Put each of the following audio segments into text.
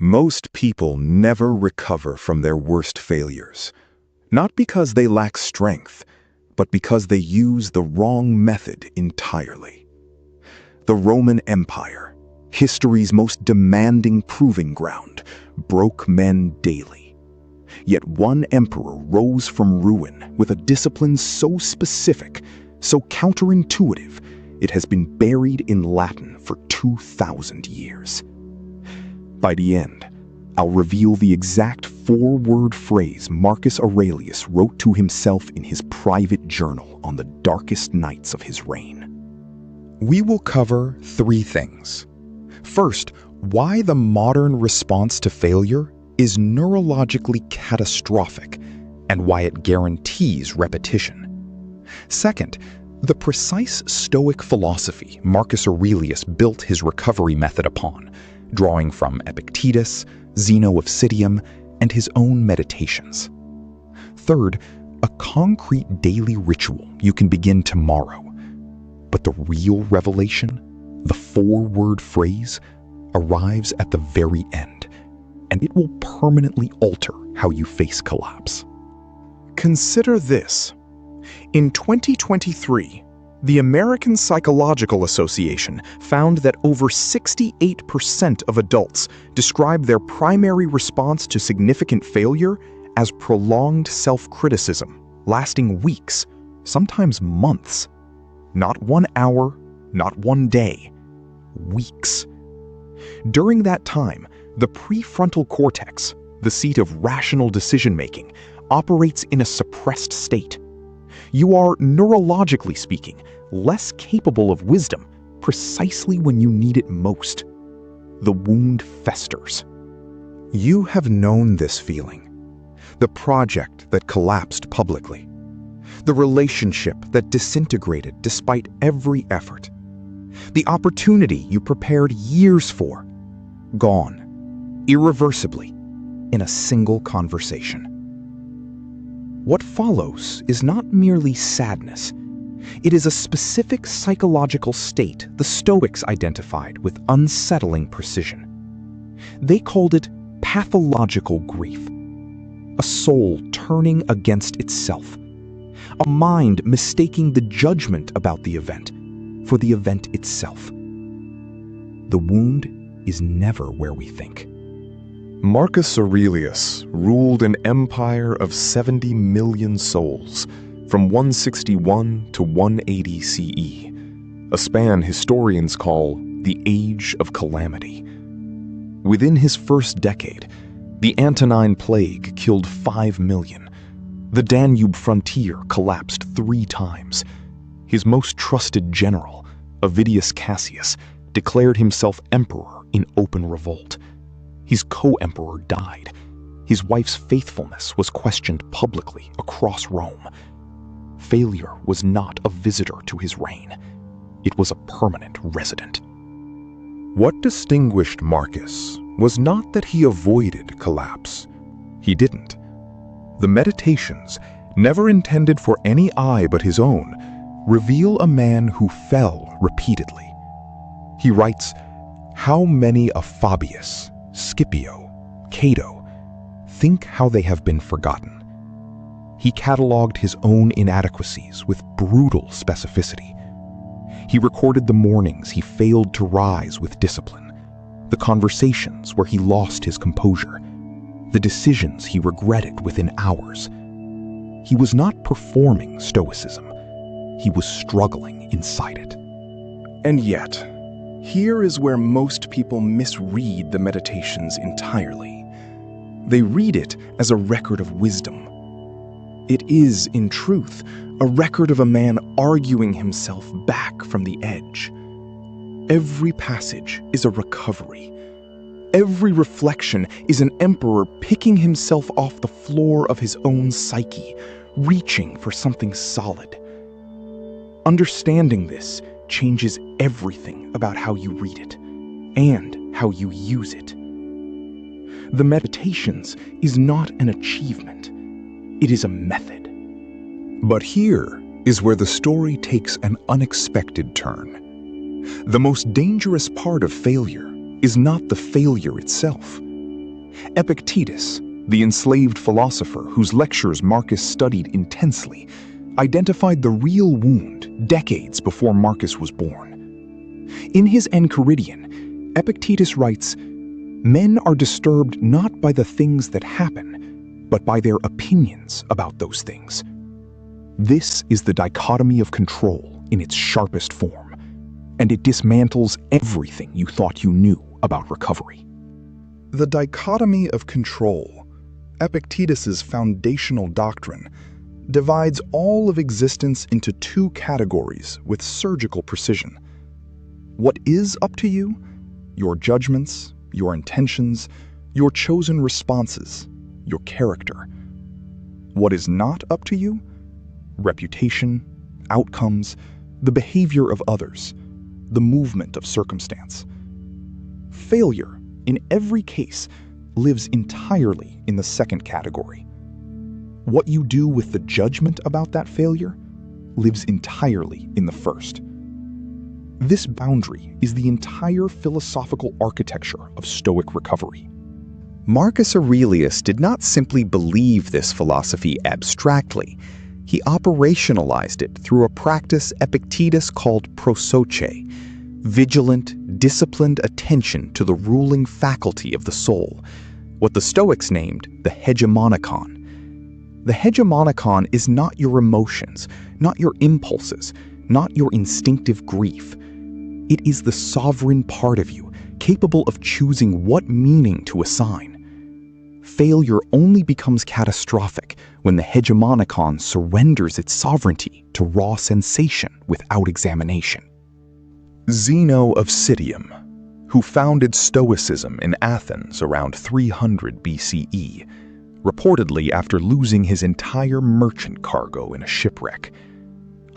Most people never recover from their worst failures, not because they lack strength, but because they use the wrong method entirely. The Roman Empire, history's most demanding proving ground, broke men daily. Yet one emperor rose from ruin with a discipline so specific, so counterintuitive, it has been buried in Latin for 2,000 years. By the end, I'll reveal the exact four-word phrase Marcus Aurelius wrote to himself in his private journal on the darkest nights of his reign. We will cover three things. First, why the modern response to failure is neurologically catastrophic and why it guarantees repetition. Second, the precise Stoic philosophy Marcus Aurelius built his recovery method upon, drawing from Epictetus, Zeno of Citium, and his own meditations. Third, a concrete daily ritual you can begin tomorrow. But the real revelation, the four-word phrase, arrives at the very end, and it will permanently alter how you face collapse. Consider this. In 2023, the American Psychological Association found that over 68% of adults describe their primary response to significant failure as prolonged self-criticism, lasting weeks, sometimes months. Not 1 hour, not 1 day, weeks. During that time, the prefrontal cortex, the seat of rational decision-making, operates in a suppressed state. You are, neurologically speaking, less capable of wisdom precisely when you need it most. The wound festers. You have known this feeling. The project that collapsed publicly. The relationship that disintegrated despite every effort. The opportunity you prepared years for. Gone, irreversibly, in a single conversation. What follows is not merely sadness. It is a specific psychological state the Stoics identified with unsettling precision. They called it pathological grief. A soul turning against itself. A mind mistaking the judgment about the event for the event itself. The wound is never where we think. Marcus Aurelius ruled an empire of 70 million souls from 161 to 180 CE, a span historians call the Age of Calamity. Within his first decade, the Antonine Plague killed 5 million. The Danube frontier collapsed 3 times. His most trusted general, Avidius Cassius, declared himself emperor in open revolt. His co-emperor died. His wife's faithfulness was questioned publicly across Rome. Failure was not a visitor to his reign. It was a permanent resident. What distinguished Marcus was not that he avoided collapse. He didn't. The Meditations, never intended for any eye but his own, reveal a man who fell repeatedly. He writes, "How many a Fabius, Scipio, Cato, think how they have been forgotten." He cataloged his own inadequacies with brutal specificity. He recorded the mornings he failed to rise with discipline, the conversations where he lost his composure, the decisions he regretted within hours. He was not performing Stoicism. He was struggling inside it. And yet, here is where most people misread the Meditations entirely. They read it as a record of wisdom. It is, in truth, a record of a man arguing himself back from the edge. Every passage is a recovery. Every reflection is an emperor picking himself off the floor of his own psyche, reaching for something solid. Understanding this changes everything about how you read it and how you use it. The Meditations is not an achievement. It is a method. But here is where the story takes an unexpected turn. The most dangerous part of failure is not the failure itself. Epictetus, the enslaved philosopher whose lectures Marcus studied intensely, identified the real wound decades before Marcus was born. In his Enchiridion, Epictetus writes, "Men are disturbed not by the things that happen, but by their opinions about those things." This is the dichotomy of control in its sharpest form, and it dismantles everything you thought you knew about recovery. The dichotomy of control, Epictetus's foundational doctrine, divides all of existence into two categories with surgical precision. What is up to you? Your judgments, your intentions, your chosen responses, your character. What is not up to you? Reputation, outcomes, the behavior of others, the movement of circumstance. Failure, in every case, lives entirely in the second category. What you do with the judgment about that failure lives entirely in the first. This boundary is the entire philosophical architecture of Stoic recovery. Marcus Aurelius did not simply believe this philosophy abstractly. He operationalized it through a practice Epictetus called prosoche, vigilant, disciplined attention to the ruling faculty of the soul, what the Stoics named the hegemonikon. The hegemonikon is not your emotions, not your impulses, not your instinctive grief. It is the sovereign part of you, capable of choosing what meaning to assign. Failure only becomes catastrophic when the hegemonikon surrenders its sovereignty to raw sensation without examination. Zeno of Citium, who founded Stoicism in Athens around 300 BCE, reportedly after losing his entire merchant cargo in a shipwreck,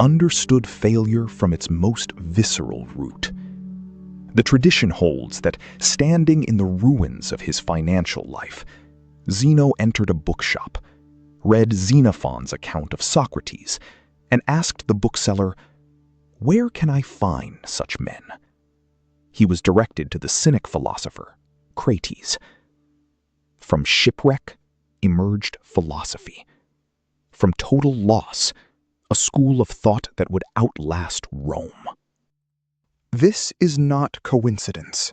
understood failure from its most visceral root. The tradition holds that, standing in the ruins of his financial life, Zeno entered a bookshop, read Xenophon's account of Socrates, and asked the bookseller, "Where can I find such men?" He was directed to the Cynic philosopher, Crates. From shipwreck emerged philosophy. From total loss, a school of thought that would outlast Rome. This is not coincidence.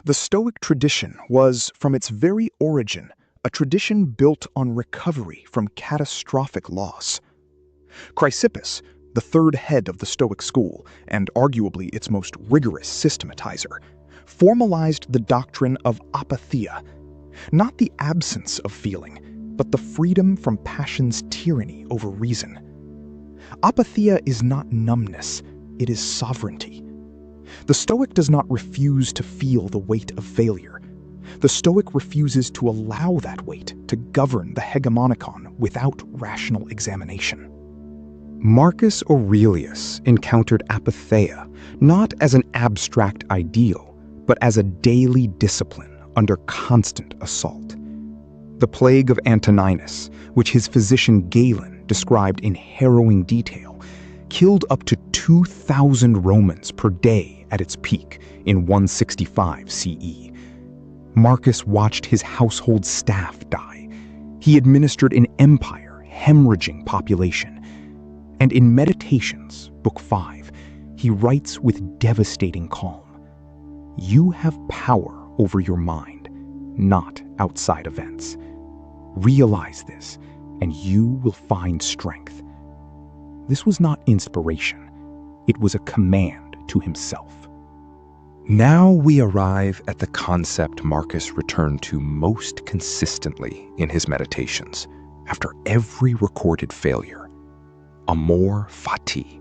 The Stoic tradition was, from its very origin, a tradition built on recovery from catastrophic loss. Chrysippus, the third head of the Stoic school, and arguably its most rigorous systematizer, formalized the doctrine of apatheia, not the absence of feeling, but the freedom from passion's tyranny over reason. Apatheia is not numbness, it is sovereignty. The Stoic does not refuse to feel the weight of failure. The Stoic refuses to allow that weight to govern the hegemonikon without rational examination. Marcus Aurelius encountered apatheia not as an abstract ideal, but as a daily discipline under constant assault. The plague of Antoninus, which his physician Galen described in harrowing detail, killed up to 2,000 Romans per day at its peak in 165 CE. Marcus watched his household staff die. He administered an empire hemorrhaging population. And in Meditations, Book 5, he writes with devastating calm, "You have power over your mind, not outside events. Realize this, and you will find strength." This was not inspiration. It was a command to himself. Now we arrive at the concept Marcus returned to most consistently in his meditations, after every recorded failure: amor fati.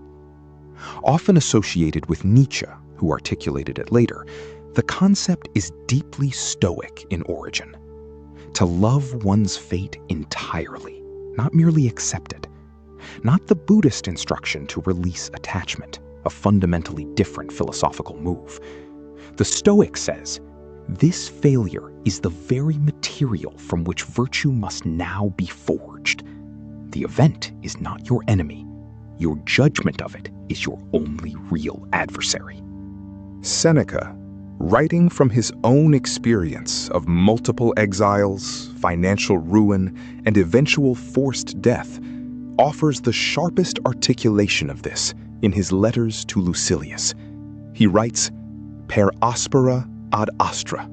Often associated with Nietzsche, who articulated it later, the concept is deeply Stoic in origin. To love one's fate entirely, not merely accept it. Not the Buddhist instruction to release attachment, a fundamentally different philosophical move. The Stoic says, this failure is the very material from which virtue must now be forged. The event is not your enemy. Your judgment of it is your only real adversary. Seneca, writing from his own experience of multiple exiles, financial ruin, and eventual forced death, offers the sharpest articulation of this in his letters to Lucilius. He writes, "Per aspera ad astra,"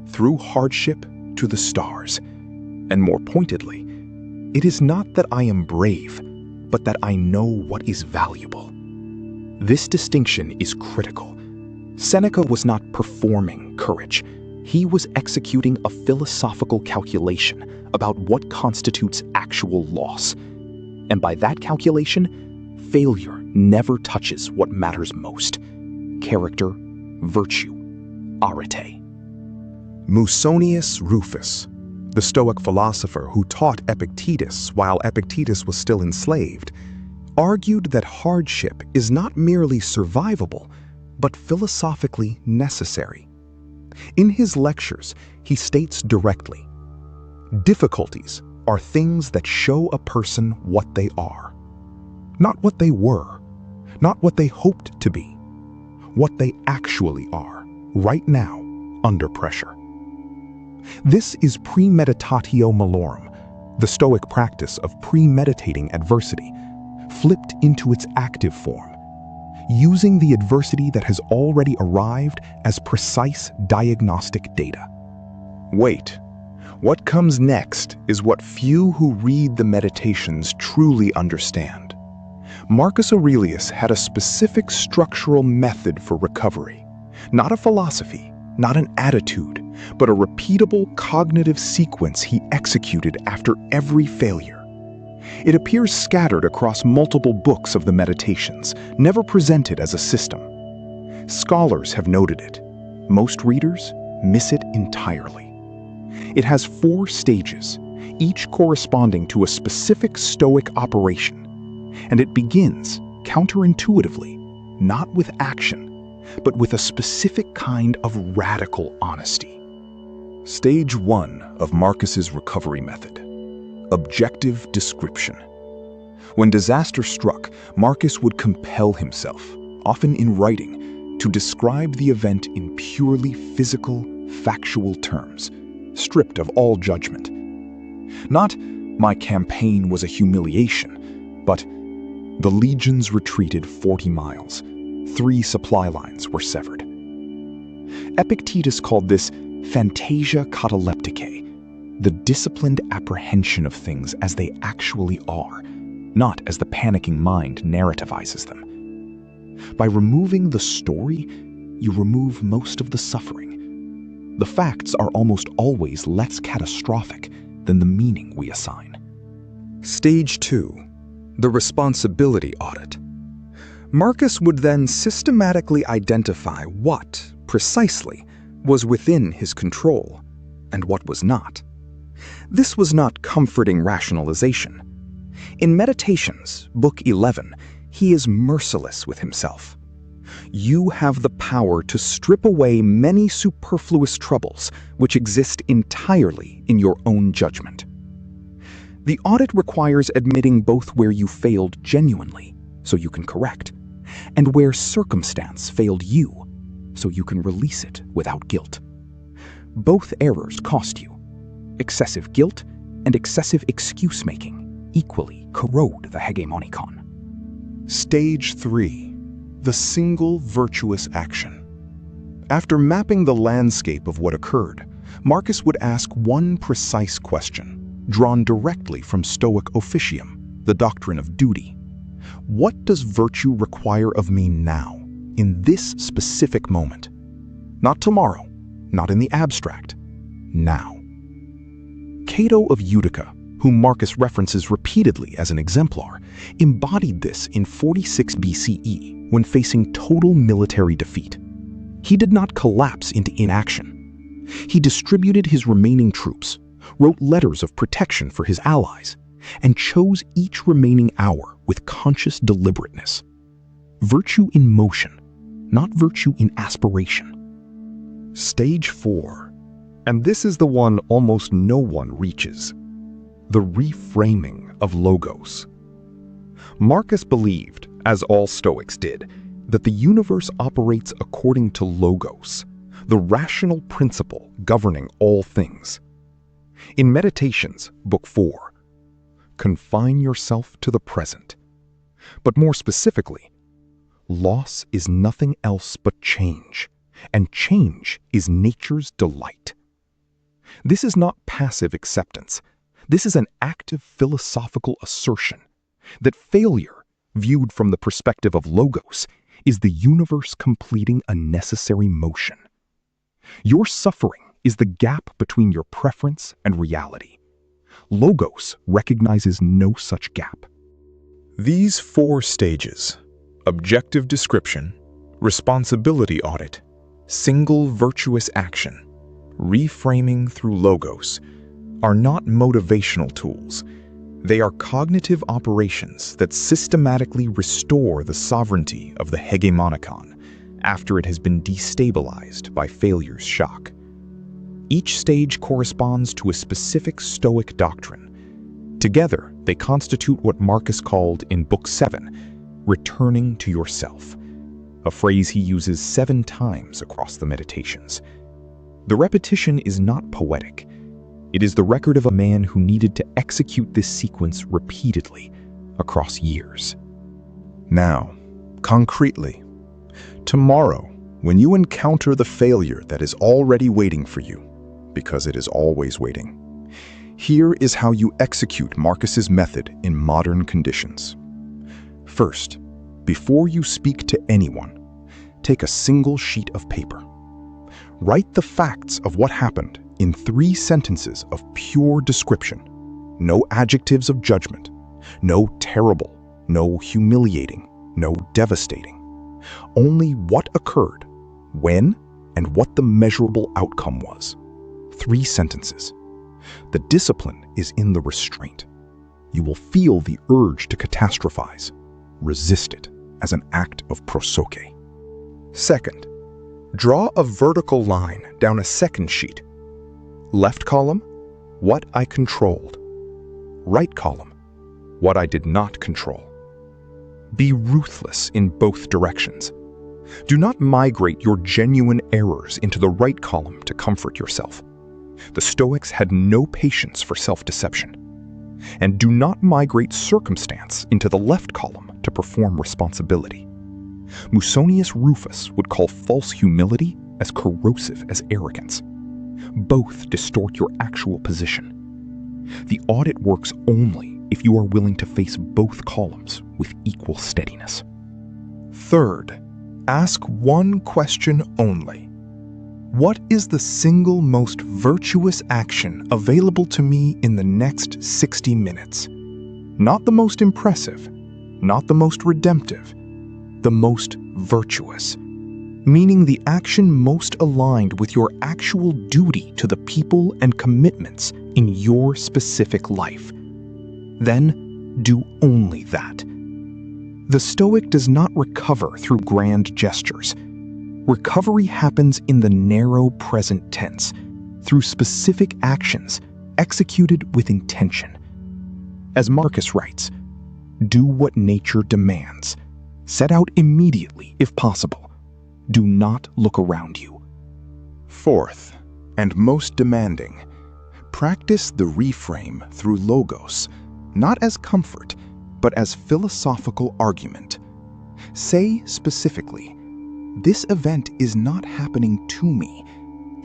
through hardship to the stars. And more pointedly, "It is not that I am brave, but that I know what is valuable." This distinction is critical. Seneca was not performing courage. He was executing a philosophical calculation about what constitutes actual loss. And by that calculation, failure never touches what matters most: character, virtue, arete. Musonius Rufus, the Stoic philosopher who taught Epictetus while Epictetus was still enslaved, argued that hardship is not merely survivable, but philosophically necessary. In his lectures, he states directly, "Difficulties are things that show a person what they are. Not what they were, not what they hoped to be, what they actually are, right now, under pressure." This is premeditatio malorum, the Stoic practice of premeditating adversity, flipped into its active form, using the adversity that has already arrived as precise diagnostic data. Wait, what comes next is what few who read the Meditations truly understand. Marcus Aurelius had a specific structural method for recovery, not a philosophy, not an attitude, but a repeatable cognitive sequence he executed after every failure. It appears scattered across multiple books of the Meditations, never presented as a system. Scholars have noted it. Most readers miss it entirely. It has 4 stages, each corresponding to a specific Stoic operation, and it begins, counterintuitively, not with action, but with a specific kind of radical honesty. Stage 1 of Marcus's recovery method: objective description. When disaster struck, Marcus would compel himself, often in writing, to describe the event in purely physical, factual terms, stripped of all judgment. Not, "My campaign was a humiliation," but, "The legions retreated 40 miles. 3 supply lines were severed." Epictetus called this phantasia catalepticae, the disciplined apprehension of things as they actually are, not as the panicking mind narrativizes them. By removing the story, you remove most of the suffering. The facts are almost always less catastrophic than the meaning we assign. Stage 2, the responsibility audit. Marcus would then systematically identify what, precisely, was within his control and what was not. This was not comforting rationalization. In Meditations, Book 11, he is merciless with himself. You have the power to strip away many superfluous troubles which exist entirely in your own judgment. The audit requires admitting both where you failed genuinely, so you can correct, and where circumstance failed you, so you can release it without guilt. Both errors cost you. Excessive guilt and excessive excuse-making equally corrode the hegemonikon. Stage 3, the single virtuous action. After mapping the landscape of what occurred, Marcus would ask one precise question, drawn directly from Stoic officium, the doctrine of duty. What does virtue require of me now, in this specific moment? Not tomorrow, not in the abstract, now. Cato of Utica, whom Marcus references repeatedly as an exemplar, embodied this in 46 BCE when facing total military defeat. He did not collapse into inaction. He distributed his remaining troops, wrote letters of protection for his allies, and chose each remaining hour with conscious deliberateness. Virtue in motion, not virtue in aspiration. Stage 4, and this is the one almost no one reaches: the reframing of logos. Marcus believed, as all Stoics did, that the universe operates according to logos, the rational principle governing all things. In Meditations, Book 4, confine yourself to the present. But more specifically, loss is nothing else but change, and change is nature's delight. This is not passive acceptance. This is an active philosophical assertion that failure, viewed from the perspective of logos, is the universe completing a necessary motion. Your suffering is the gap between your preference and reality. Logos recognizes no such gap. These 4 stages, objective description, responsibility audit, single virtuous action, reframing through logos, are not motivational tools. They are cognitive operations that systematically restore the sovereignty of the hegemonicon after it has been destabilized by failure's shock. Each stage corresponds to a specific Stoic doctrine. Together, they constitute what Marcus called in Book 7, returning to yourself, a phrase he uses 7 times across the Meditations. The repetition is not poetic. It is the record of a man who needed to execute this sequence repeatedly across years. Now, concretely, tomorrow, when you encounter the failure that is already waiting for you, because it is always waiting, here is how you execute Marcus's method in modern conditions. First, before you speak to anyone, take a single sheet of paper. Write the facts of what happened in 3 sentences of pure description. No adjectives of judgment, no terrible, no humiliating, no devastating. Only what occurred, when, and what the measurable outcome was. 3 sentences. The discipline is in the restraint. You will feel the urge to catastrophize. Resist it as an act of prosoke. Second, draw a vertical line down a second sheet. Left column, what I controlled. Right column, what I did not control. Be ruthless in both directions. Do not migrate your genuine errors into the right column to comfort yourself. The Stoics had no patience for self-deception. And do not migrate circumstance into the left column to perform responsibility. Musonius Rufus would call false humility as corrosive as arrogance. Both distort your actual position. The audit works only if you are willing to face both columns with equal steadiness. Third, ask one question only. What is the single most virtuous action available to me in the next 60 minutes? Not the most impressive, not the most redemptive, the most virtuous, meaning the action most aligned with your actual duty to the people and commitments in your specific life. Then do only that. The Stoic does not recover through grand gestures. Recovery happens in the narrow present tense, through specific actions executed with intention. As Marcus writes, do what nature demands. Set out immediately if possible. Do not look around you. Fourth, and most demanding, practice the reframe through logos, not as comfort, but as philosophical argument. Say specifically, this event is not happening to me.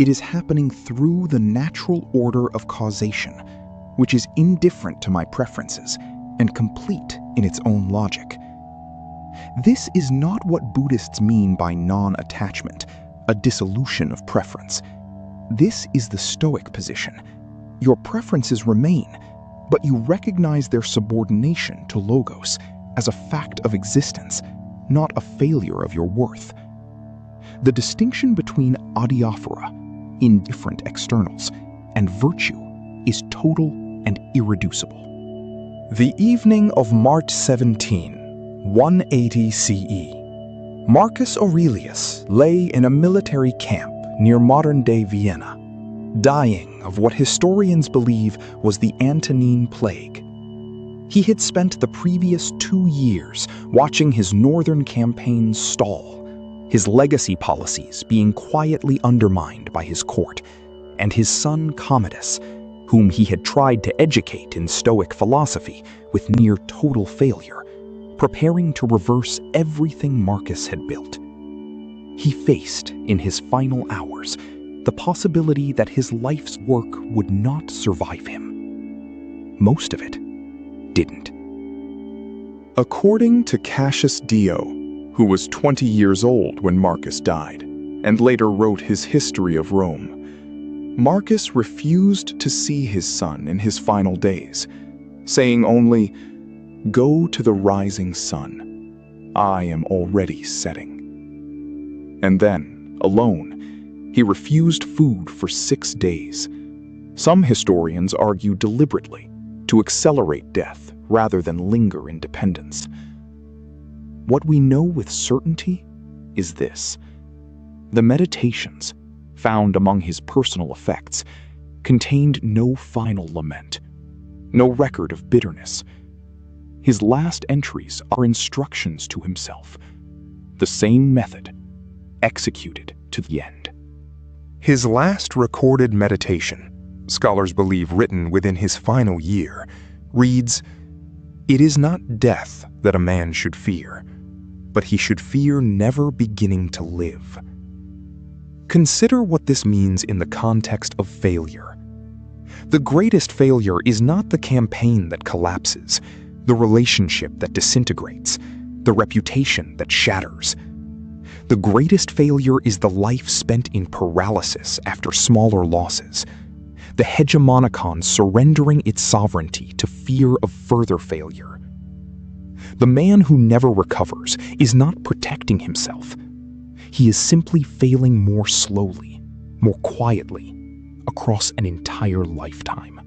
It is happening through the natural order of causation, which is indifferent to my preferences and complete in its own logic. This is not what Buddhists mean by non-attachment, a dissolution of preference. This is the Stoic position. Your preferences remain, but you recognize their subordination to logos as a fact of existence, not a failure of your worth. The distinction between adiaphora, indifferent externals, and virtue is total and irreducible. The evening of March 17, 180 CE, Marcus Aurelius lay in a military camp near modern-day Vienna, dying of what historians believe was the Antonine Plague. He had spent the previous 2 years watching his northern campaigns stall, his legacy policies being quietly undermined by his court, and his son Commodus, whom he had tried to educate in Stoic philosophy with near total failure, preparing to reverse everything Marcus had built. He faced, in his final hours, the possibility that his life's work would not survive him. Most of it didn't. According to Cassius Dio, who was 20 years old when Marcus died, and later wrote his History of Rome, Marcus refused to see his son in his final days, saying only, "Go to the rising sun. I am already setting." And then, alone, he refused food for 6 days. Some historians argue deliberately, to accelerate death rather than linger in dependence. What we know with certainty is this: the Meditations, found among his personal effects, contained no final lament, no record of bitterness. His last entries are instructions to himself, the same method, executed to the end. His last recorded meditation, scholars believe written within his final year, reads, "It is not death that a man should fear, but he should fear never beginning to live." Consider what this means in the context of failure. The greatest failure is not the campaign that collapses, the relationship that disintegrates, the reputation that shatters. The greatest failure is the life spent in paralysis after smaller losses, the hegemonicon surrendering its sovereignty to fear of further failure. The man who never recovers is not protecting himself. He is simply failing more slowly, more quietly, across an entire lifetime.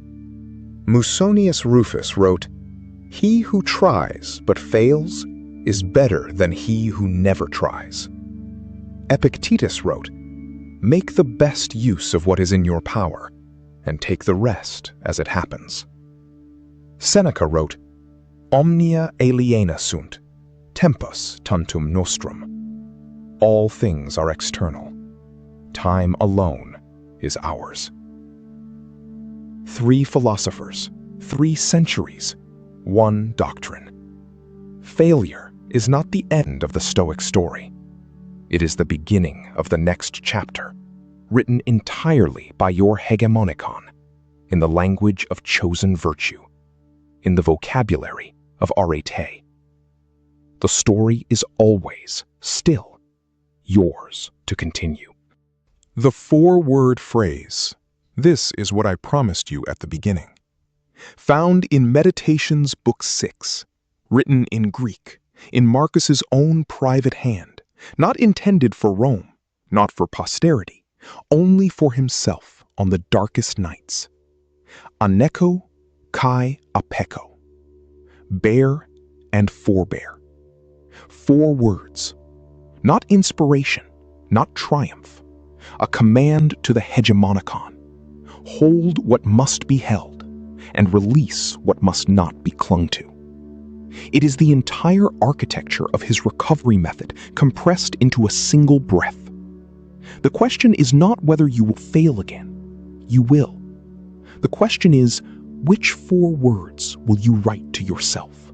Musonius Rufus wrote, "He who tries but fails is better than he who never tries." Epictetus wrote, "Make the best use of what is in your power, and take the rest as it happens." Seneca wrote, "Omnia aliena sunt, tempus tantum nostrum." All things are external. Time alone is ours. 3 philosophers, 3 centuries, 1 doctrine. Failure is not the end of the Stoic story. It is the beginning of the next chapter, written entirely by your hegemonicon, in the language of chosen virtue, in the vocabulary of arete. The story is always, still, yours to continue. The 4-word phrase, "This is what I promised you at the beginning," found in Meditations Book 6, written in Greek, in Marcus's own private hand, not intended for Rome, not for posterity, only for himself on the darkest nights. Aneko kai apeko. Bear and forbear. 4 words. Not inspiration, not triumph. A command to the hegemonicon. Hold what must be held, and release what must not be clung to. It is the entire architecture of his recovery method compressed into a single breath. The question is not whether you will fail again. You will. The question is, which 4 words will you write to yourself?